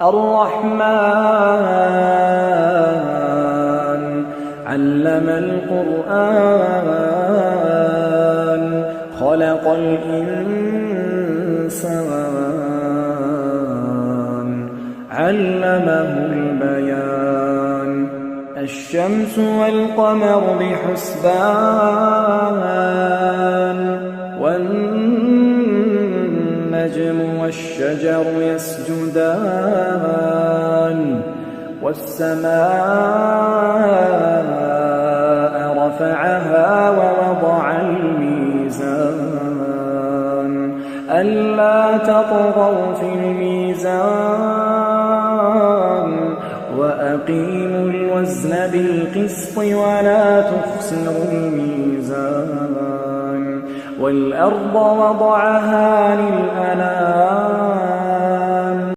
الرحمن علم القرآن خلق الإنسان علمه البيان الشمس والقمر بحسبان والنجم والشجر يسجدان والسماء رفعها ووضع الميزان ألا تطغوا في الميزان وأقيموا الوزن بالقسط ولا تخسروا الميزان والأرض وضعها للأنام